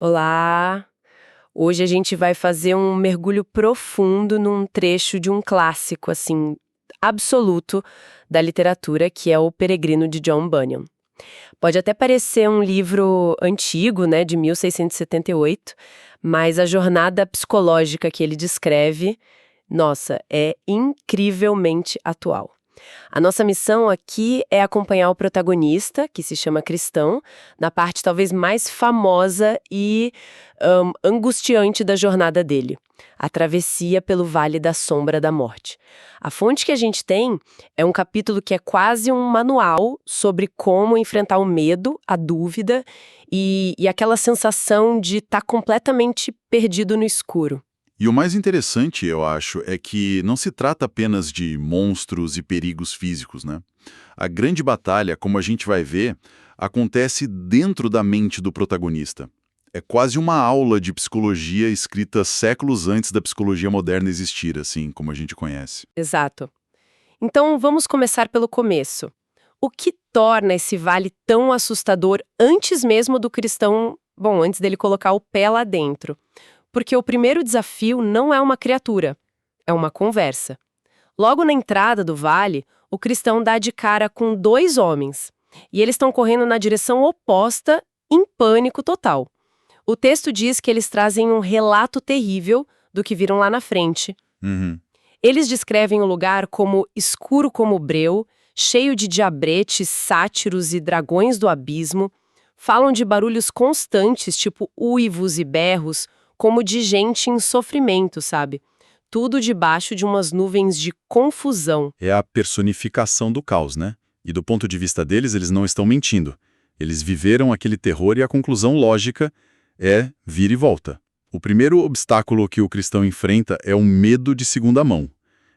Olá! Hoje a gente vai fazer um mergulho profundo num trecho de um clássico, assim, absoluto da literatura, que é O Peregrino de John Bunyan. Pode até parecer um livro antigo, né, de 1678, mas a jornada psicológica que ele descreve, nossa, é incrivelmente atual. A nossa missão aqui é acompanhar o protagonista, que se chama Cristão, na parte talvez mais famosa e angustiante da jornada dele, a travessia pelo Vale da Sombra da Morte. A fonte que a gente tem é um capítulo que é quase um manual sobre como enfrentar o medo, a dúvida e aquela sensação de estar completamente perdido no escuro. E o mais interessante, eu acho, é que não se trata apenas de monstros e perigos físicos, né? A grande batalha, como a gente vai ver, acontece dentro da mente do protagonista. É quase uma aula de psicologia escrita séculos antes da psicologia moderna existir, assim como a gente conhece. Exato. Então vamos começar pelo começo. O que torna esse vale tão assustador antes mesmo do cristão, bom, antes dele colocar o pé lá dentro? Porque o primeiro desafio não é uma criatura, é uma conversa. Logo na entrada do vale, o cristão dá de cara com dois homens, e eles estão correndo na direção oposta, em pânico total. O texto diz que eles trazem um relato terrível do que viram lá na frente. Uhum. Eles descrevem o lugar como escuro como breu, cheio de diabretes, sátiros e dragões do abismo. Falam de barulhos constantes, tipo uivos e berros, como de gente em sofrimento, sabe? Tudo debaixo de umas nuvens de confusão. É a personificação do caos, né? E do ponto de vista deles, eles não estão mentindo. Eles viveram aquele terror e a conclusão lógica é vira e volta. O primeiro obstáculo que o cristão enfrenta é o medo de segunda mão.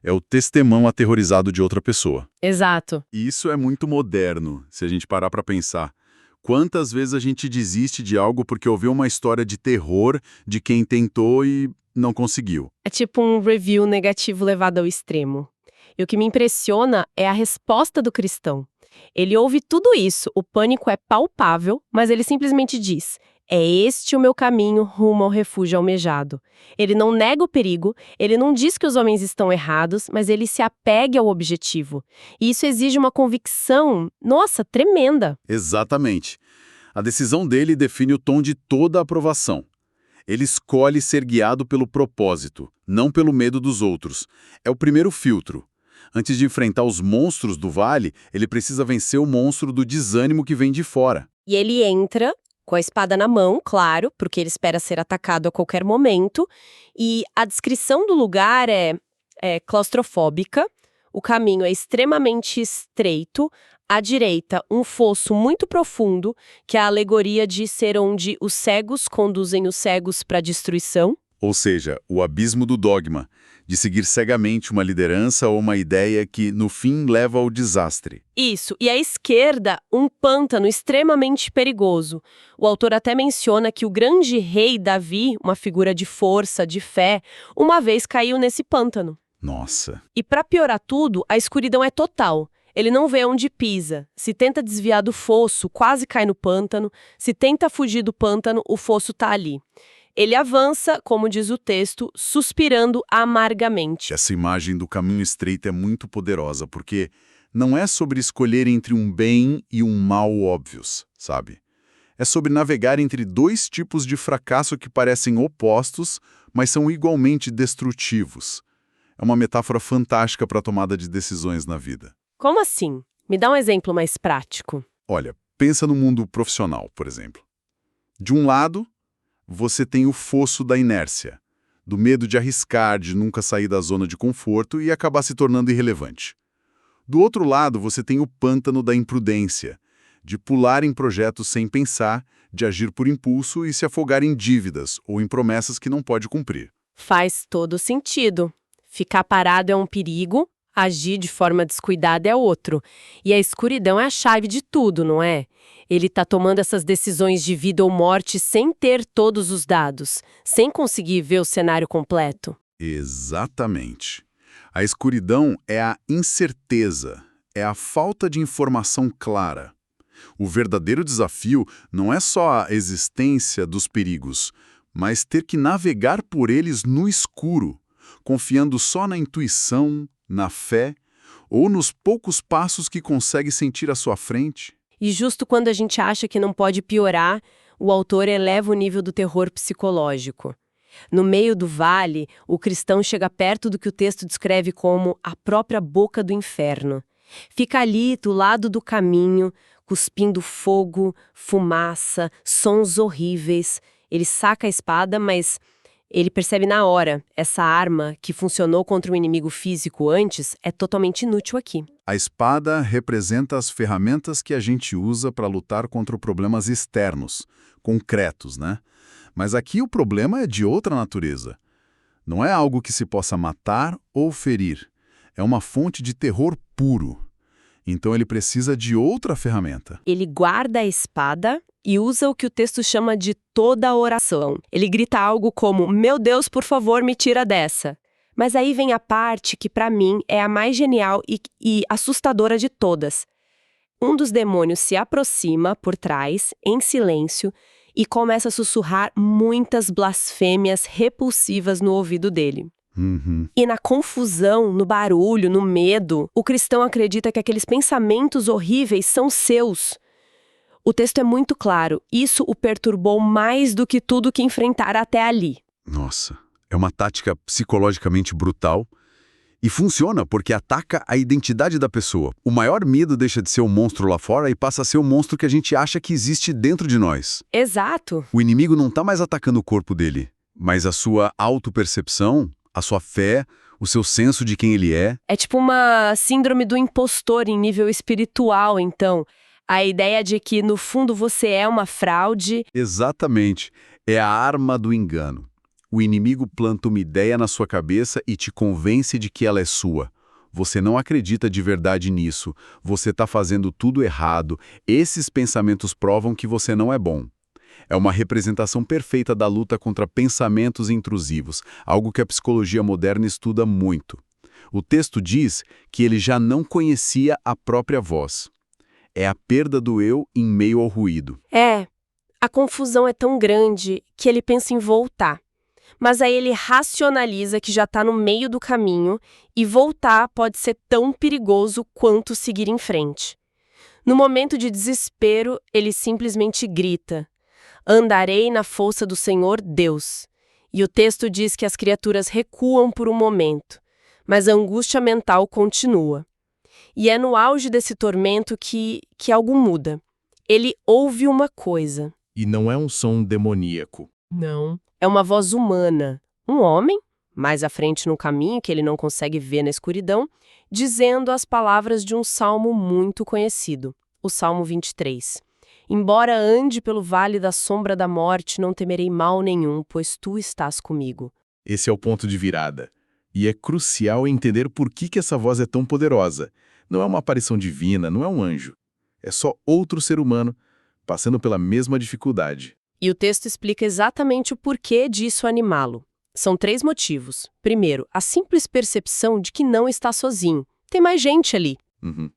É o testemunho aterrorizado de outra pessoa. Exato. E isso é muito moderno, se a gente parar para pensar. Quantas vezes a gente desiste de algo porque ouviu uma história de terror de quem tentou e não conseguiu? É tipo um review negativo levado ao extremo. E o que me impressiona é a resposta do cristão. Ele ouve tudo isso, o pânico é palpável, mas ele simplesmente diz: é este o meu caminho rumo ao refúgio almejado. Ele não nega o perigo, ele não diz que os homens estão errados, mas ele se apega ao objetivo. E isso exige uma convicção, nossa, tremenda. Exatamente. A decisão dele define o tom de toda a aprovação. Ele escolhe ser guiado pelo propósito, não pelo medo dos outros. É o primeiro filtro. Antes de enfrentar os monstros do vale, ele precisa vencer o monstro do desânimo que vem de fora. E ele entra com a espada na mão, claro, porque ele espera ser atacado a qualquer momento. E a descrição do lugar é claustrofóbica, o caminho é extremamente estreito, à direita um fosso muito profundo, que é a alegoria de ser onde os cegos conduzem os cegos para a destruição. Ou seja, o abismo do dogma, de seguir cegamente uma liderança ou uma ideia que, no fim, leva ao desastre. Isso, e à esquerda, um pântano extremamente perigoso. O autor até menciona que o grande rei Davi, uma figura de força, de fé, uma vez caiu nesse pântano. Nossa, E para piorar tudo, a escuridão é total. Ele não vê onde pisa. Se tenta desviar do fosso, quase cai no pântano. Se tenta fugir do pântano, o fosso tá ali. Ele avança, como diz o texto, suspirando amargamente. essa imagem do caminho estreito é muito poderosa, porque não é sobre escolher entre um bem e um mal óbvios, sabe? É sobre navegar entre dois tipos de fracasso que parecem opostos, mas são igualmente destrutivos. É uma metáfora fantástica para a tomada de decisões na vida. Como assim? Me dá um exemplo mais prático. Olha, pensa no mundo profissional, por exemplo. De um lado, você tem o fosso da inércia, do medo de arriscar, de nunca sair da zona de conforto e acabar se tornando irrelevante. Do outro lado, você tem o pântano da imprudência, de pular em projetos sem pensar, de agir por impulso e se afogar em dívidas ou em promessas que não pode cumprir. Faz todo sentido. Ficar parado é um perigo, agir de forma descuidada é outro. E a escuridão é a chave de tudo, não é? Ele está tomando essas decisões de vida ou morte sem ter todos os dados, sem conseguir ver o cenário completo. Exatamente. A escuridão é a incerteza, é a falta de informação clara. O verdadeiro desafio não é só a existência dos perigos, mas ter que navegar por eles no escuro, confiando só na intuição, na fé ou nos poucos passos que consegue sentir à sua frente. E justo quando a gente acha que não pode piorar, o autor eleva o nível do terror psicológico. No meio do vale, o cristão chega perto do que o texto descreve como a própria boca do inferno. Fica ali, do lado do caminho, cuspindo fogo, fumaça, sons horríveis. Ele saca a espada, mas ele percebe na hora, essa arma que funcionou contra um inimigo físico antes é totalmente inútil aqui. A espada representa as ferramentas que a gente usa para lutar contra problemas externos, concretos, né? Mas aqui o problema é de outra natureza. Não é algo que se possa matar ou ferir. É uma fonte de terror puro. Então ele precisa de outra ferramenta. Ele guarda a espada e usa o que o texto chama de toda a oração. Ele grita algo como, meu Deus, por favor, me tira dessa. Mas aí vem a parte que, para mim, é a mais genial e assustadora de todas. Um dos demônios se aproxima por trás, em silêncio, e começa a sussurrar muitas blasfêmias repulsivas no ouvido dele. E na confusão, no barulho, no medo, o cristão acredita que aqueles pensamentos horríveis são seus. O texto é muito claro, isso o perturbou mais do que tudo que enfrentara até ali. Nossa, é uma tática psicologicamente brutal e funciona porque ataca a identidade da pessoa. O maior medo deixa de ser um monstro lá fora e passa a ser um monstro que a gente acha que existe dentro de nós. Exato. O inimigo não está mais atacando o corpo dele, mas a sua autopercepção, a sua fé, o seu senso de quem ele é. É tipo uma síndrome do impostor em nível espiritual, então. A ideia de que, no fundo, você é uma fraude. Exatamente. É a arma do engano. O inimigo planta uma ideia na sua cabeça e te convence de que ela é sua. Você não acredita de verdade nisso. Você está fazendo tudo errado. Esses pensamentos provam que você não é bom. É uma representação perfeita da luta contra pensamentos intrusivos, algo que a psicologia moderna estuda muito. O texto diz que ele já não conhecia a própria voz. É a perda do eu em meio ao ruído. A confusão é tão grande que ele pensa em voltar. Mas aí ele racionaliza que já está no meio do caminho e voltar pode ser tão perigoso quanto seguir em frente. No momento de desespero, ele simplesmente grita: andarei na força do Senhor Deus. E o texto diz que as criaturas recuam por um momento, mas a angústia mental continua. E é no auge desse tormento que algo muda. Ele ouve uma coisa. E não é um som demoníaco. Não. É uma voz humana. Um homem, mais à frente no caminho que ele não consegue ver na escuridão, dizendo as palavras de um salmo muito conhecido, o Salmo 23. Embora ande pelo vale da sombra da morte, não temerei mal nenhum, pois tu estás comigo. Esse é o ponto de virada. E é crucial entender por que essa voz é tão poderosa. Não é uma aparição divina, não é um anjo. É só outro ser humano passando pela mesma dificuldade. E o texto explica exatamente o porquê disso animá-lo. São 3 motivos. Primeiro, a simples percepção de que não está sozinho. Tem mais gente ali.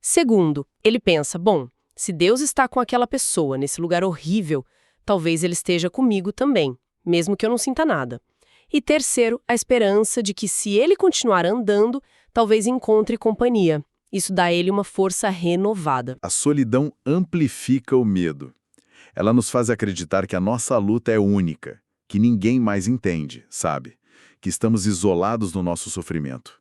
Segundo, ele pensa, bom, se Deus está com aquela pessoa nesse lugar horrível, talvez ele esteja comigo também, mesmo que eu não sinta nada. E terceiro, a esperança de que se ele continuar andando, talvez encontre companhia. Isso dá a ele uma força renovada. A solidão amplifica o medo. Ela nos faz acreditar que a nossa luta é única, que ninguém mais entende, sabe? Que estamos isolados no nosso sofrimento.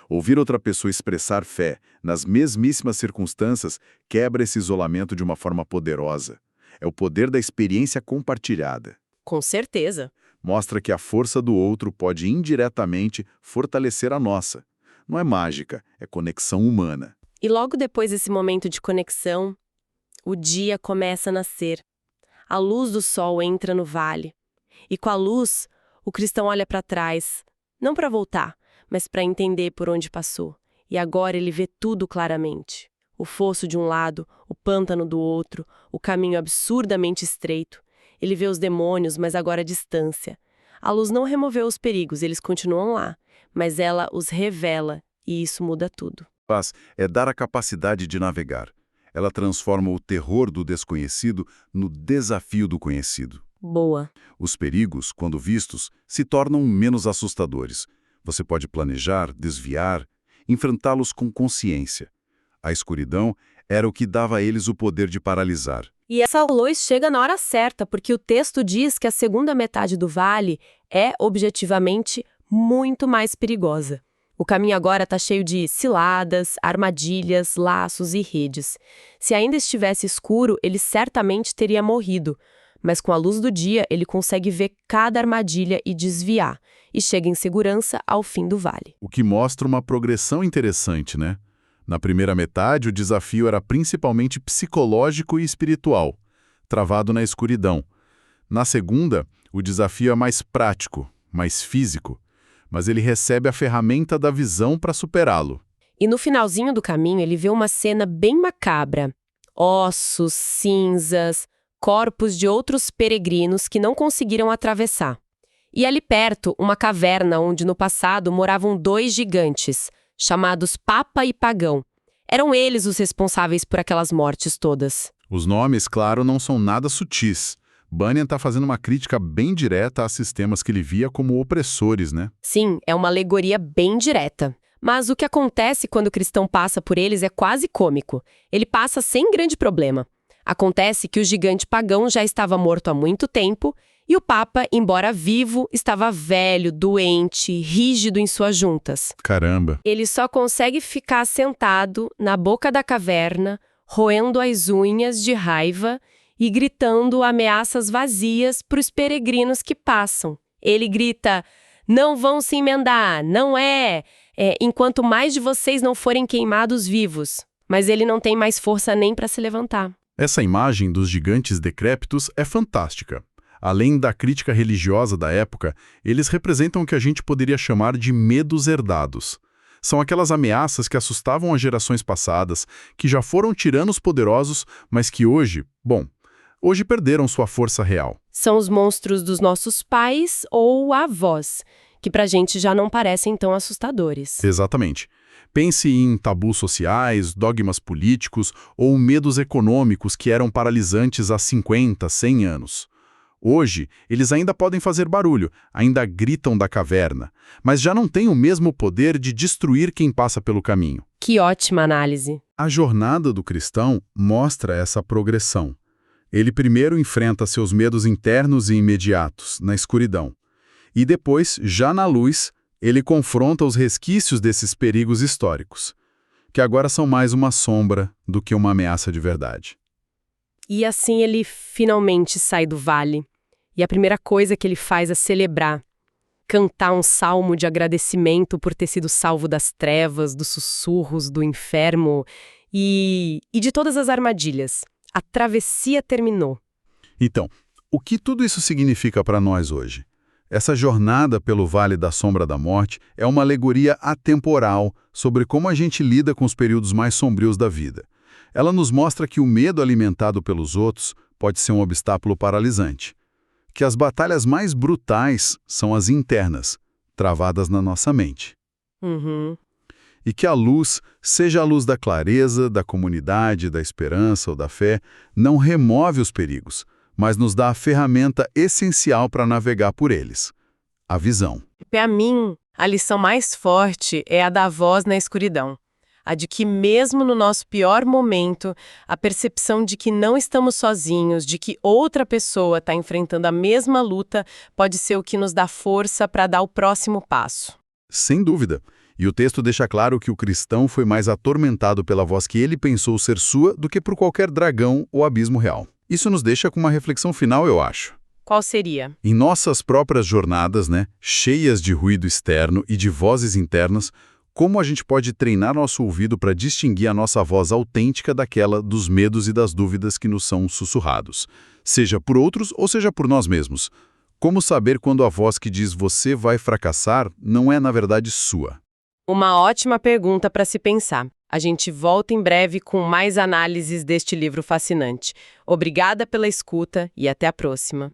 Ouvir outra pessoa expressar fé nas mesmíssimas circunstâncias quebra esse isolamento de uma forma poderosa. É o poder da experiência compartilhada. Com certeza. Mostra que a força do outro pode indiretamente fortalecer a nossa. Não é mágica, é conexão humana. E logo depois desse momento de conexão, o dia começa a nascer. A luz do sol entra no vale. E com a luz, o cristão olha para trás, não para voltar, mas para entender por onde passou. E agora ele vê tudo claramente. O fosso de um lado, o pântano do outro, o caminho absurdamente estreito. Ele vê os demônios, mas agora à distância. A luz não removeu os perigos, eles continuam lá, mas ela os revela, e isso muda tudo. Paz é dar a capacidade de navegar. Ela transforma o terror do desconhecido no desafio do conhecido. Boa. Os perigos, quando vistos, se tornam menos assustadores. Você pode planejar, desviar, enfrentá-los com consciência. A escuridão era o que dava a eles o poder de paralisar. E essa luz chega na hora certa, porque o texto diz que a segunda metade do vale é, objetivamente, muito mais perigosa. O caminho agora está cheio de ciladas, armadilhas, laços e redes. Se ainda estivesse escuro, ele certamente teria morrido. Mas com a luz do dia, ele consegue ver cada armadilha e desviar, e chega em segurança ao fim do vale. O que mostra uma progressão interessante, né? Na primeira metade, o desafio era principalmente psicológico e espiritual, travado na escuridão. Na segunda, o desafio é mais prático, mais físico, mas ele recebe a ferramenta da visão para superá-lo. E no finalzinho do caminho, ele vê uma cena bem macabra. Ossos, cinzas, corpos de outros peregrinos que não conseguiram atravessar. E ali perto, uma caverna onde no passado moravam 2 gigantes, chamados Papa e Pagão. Eram eles os responsáveis por aquelas mortes todas. Os nomes, claro, não são nada sutis. Bunyan está fazendo uma crítica bem direta a sistemas que ele via como opressores, né? Sim, é uma alegoria bem direta. Mas o que acontece quando o cristão passa por eles é quase cômico. Ele passa sem grande problema. Acontece que o gigante pagão já estava morto há muito tempo e o Papa, embora vivo, estava velho, doente, rígido em suas juntas. Caramba! Ele só consegue ficar sentado na boca da caverna, roendo as unhas de raiva e gritando ameaças vazias para os peregrinos que passam. Ele grita, não vão se emendar, não enquanto mais de vocês não forem queimados vivos. Mas ele não tem mais força nem para se levantar. Essa imagem dos gigantes decrépitos é fantástica. Além da crítica religiosa da época, eles representam o que a gente poderia chamar de medos herdados. São aquelas ameaças que assustavam as gerações passadas, que já foram tiranos poderosos, mas que hoje perderam sua força real. São os monstros dos nossos pais ou avós, que pra gente já não parecem tão assustadores. Exatamente. Pense em tabus sociais, dogmas políticos ou medos econômicos que eram paralisantes há 50, 100 anos. Hoje, eles ainda podem fazer barulho, ainda gritam da caverna, mas já não têm o mesmo poder de destruir quem passa pelo caminho. Que ótima análise! A jornada do cristão mostra essa progressão. Ele primeiro enfrenta seus medos internos e imediatos, na escuridão. E depois, já na luz, ele confronta os resquícios desses perigos históricos, que agora são mais uma sombra do que uma ameaça de verdade. E assim ele finalmente sai do vale. E a primeira coisa que ele faz é celebrar. Cantar um salmo de agradecimento por ter sido salvo das trevas, dos sussurros, do inferno e de todas as armadilhas. A travessia terminou. Então, o que tudo isso significa para nós hoje? Essa jornada pelo Vale da Sombra da Morte é uma alegoria atemporal sobre como a gente lida com os períodos mais sombrios da vida. Ela nos mostra que o medo alimentado pelos outros pode ser um obstáculo paralisante. Que as batalhas mais brutais são as internas, travadas na nossa mente. E que a luz, seja a luz da clareza, da comunidade, da esperança ou da fé, não remove os perigos, mas nos dá a ferramenta essencial para navegar por eles: a visão. Para mim, a lição mais forte é a da voz na escuridão. A de que mesmo no nosso pior momento, a percepção de que não estamos sozinhos, de que outra pessoa está enfrentando a mesma luta, pode ser o que nos dá força para dar o próximo passo. Sem dúvida. E o texto deixa claro que o cristão foi mais atormentado pela voz que ele pensou ser sua do que por qualquer dragão ou abismo real. Isso nos deixa com uma reflexão final, eu acho. Qual seria? Em nossas próprias jornadas, cheias de ruído externo e de vozes internas, como a gente pode treinar nosso ouvido para distinguir a nossa voz autêntica daquela dos medos e das dúvidas que nos são sussurrados, seja por outros ou seja por nós mesmos? Como saber quando a voz que diz "você vai fracassar" não é, na verdade, sua? Uma ótima pergunta para se pensar. A gente volta em breve com mais análises deste livro fascinante. Obrigada pela escuta e até a próxima.